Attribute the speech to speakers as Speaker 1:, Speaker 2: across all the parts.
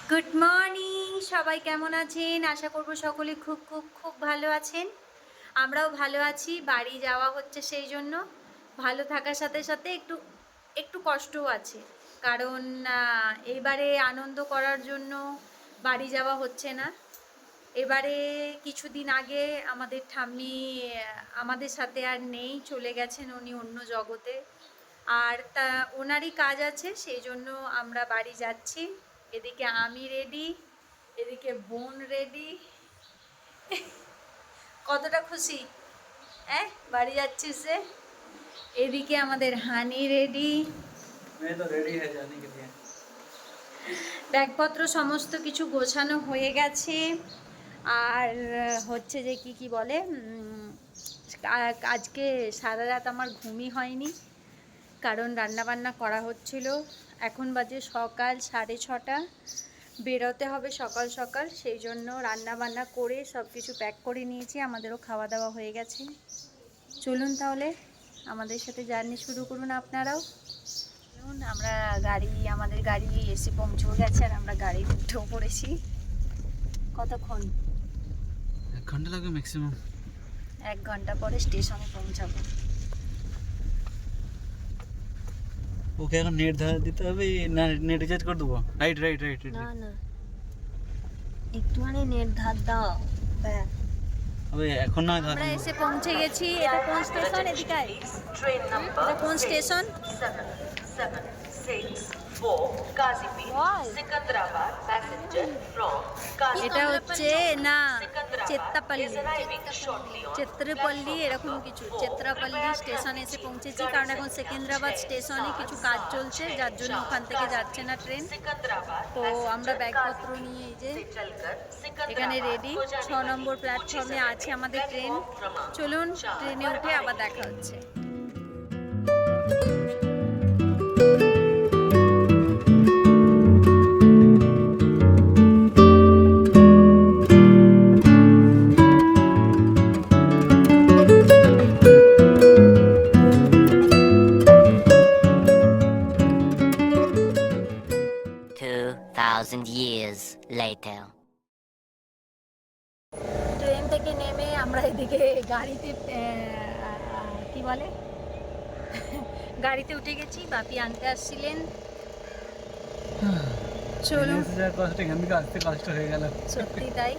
Speaker 1: Good morning, সবাই কেমন আছেন? আশা করব সকলে খুব খুব খুব ভালো আছেন। আমরাও ভালো আছি। বাড়ি যাওয়া হচ্ছে, সেই জন্য ভালো থাকার সাথে সাথে একটু একটু কষ্টও আছে, কারণ এবারে আনন্দ করার জন্য বাড়ি যাওয়া হচ্ছে না। এবারে কিছুদিন আগে আমাদের ঠাম্মি আমাদের সাথে আর নেই, চলে গেছেন উনি অন্য জগতে। আর তা ওনারই কাজ আছে, সেই জন্য আমরা বাড়ি যাচ্ছি। এদিকে আমি রেডি, এদিকে বোন রেডি। কতটা খুশি, হ্যাঁ, বাড়ি যাচ্ছিস যে। এদিকে আমাদের হানি রেডি। ব্যাগপত্র সমস্ত কিছু গোছানো হয়ে গেছে। আর হচ্ছে যে কি বলে, আজকে সারা রাত আমার ঘুমই হয়নি, কারণ রান্নাবান্না করা হচ্ছিল। এখন বাজে সকাল 6:30, বেরোতে হবে সকাল সকাল, সেই জন্য রান্নাবান্না করে সব কিছু প্যাক করে নিয়েছি। আমাদেরও খাওয়া দাওয়া হয়ে গেছে। চলুন তাহলে আমাদের সাথে জার্নি শুরু করুন আপনারাও। চলুন, আমাদের গাড়ি এসে পৌঁছে গেছে, আর আমরা গাড়িতে উঠেও পড়েছি। কতক্ষণ?
Speaker 2: 1 ঘন্টা লাগবে ম্যাক্সিমাম।
Speaker 1: 1 ঘন্টা পরে স্টেশনে পৌঁছাবো।
Speaker 2: ওকে এখন নেট ধরে দিতে হবে না? নেট রিচার্জ করে দেবো? Right right right.
Speaker 1: না না, একটুখানি নেট ধার দাও।
Speaker 2: আবে এখন না ধর।
Speaker 1: আমরা এসে পৌঁছে গেছি। এটা কোন স্টেশন? এদিকে আয়। এটা কোন স্টেশন? এটা হচ্ছে না চেত্রপল্লী এরকম কিছু। চেত্রাপল্লী স্টেশনে এসে পৌঁছেছি, কারণ এখন সেকেন্দ্রাবাদ স্টেশনে কিছু কাজ চলছে, যার জন্য ওখান থেকে যাচ্ছে না ট্রেন। তো আমরা ব্যাগপত্র নিয়ে এই যে এখানে রেডি। 6 নম্বর প্ল্যাটফর্মে আছে আমাদের ট্রেন। চলুন, ট্রেনে উঠে আবার দেখা হচ্ছে।
Speaker 3: Years later.
Speaker 1: ট্রেন থেকে নেমে আমরা এদিকে গাড়িতে কি বলে গাড়িতে উঠে গেছি। বাপি আনতে আসছিলেন। চলুন,
Speaker 2: কষ্ট হয়ে গেল।
Speaker 1: সত্যি তাই।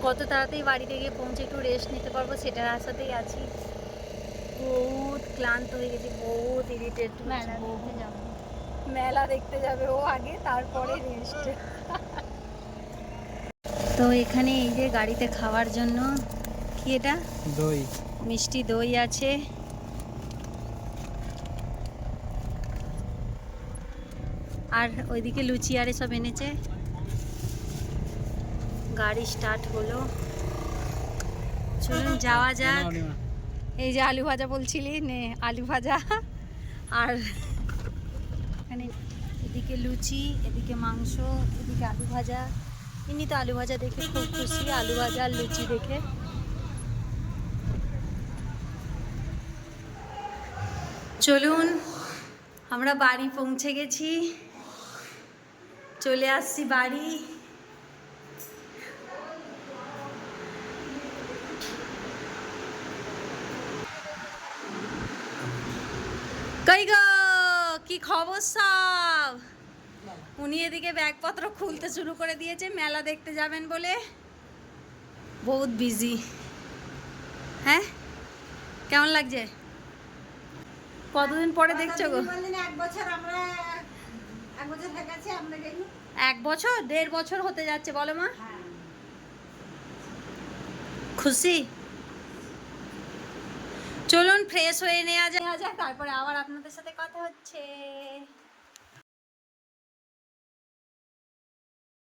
Speaker 1: কত তাড়াতাড়ি বাড়িতে গিয়ে পৌঁছে একটু রেস্ট নিতে পারবো সেটার আশাতেই আছি। বহুত ক্লান্ত হয়ে গেছি, বহুত ইরিটেট। মেলা দেখতে যাবে ও আগে, তারপরে রেস্ট। তো এখানে এই যে গাড়িতে খাওয়ার জন্য কি এটা
Speaker 2: দই,
Speaker 1: মিষ্টি দই আছে। আর ওইদিকে লুচি আর সব এনেছে। গাড়ি স্টার্ট হলো, চলুন যাওয়া যাক। এই যে আলু ভাজা বলছিলি, নে আলু ভাজা। আর এখানে এদিকে লুচি, এদিকে মাংস, এদিকে আলু ভাজা। ইনি তো আলু ভাজা দেখে খুব খুশি, আলু ভাজা আর লুচি দেখে। চলুন, আমরা বাড়ি পৌঁছে গেছি, চলে আসছি বাড়ি। কই গো, কি খবর সব? উনি এদিকে ব্যাগপত্র খুলতে শুরু করে দিয়েছে, মেলা দেখতে যাবেন বলে। বহুত বিজি। হ্যাঁ, কেমন লাগছে? কতদিন পরে দেখছো গো? 1 বছর 1.5 বছর হতে যাচ্ছে, বলো মা। খুশি? চলুন ফ্রেশ হয়ে নেওয়া যাক, তারপরে আবার আপনাদের সাথে কথা হচ্ছে।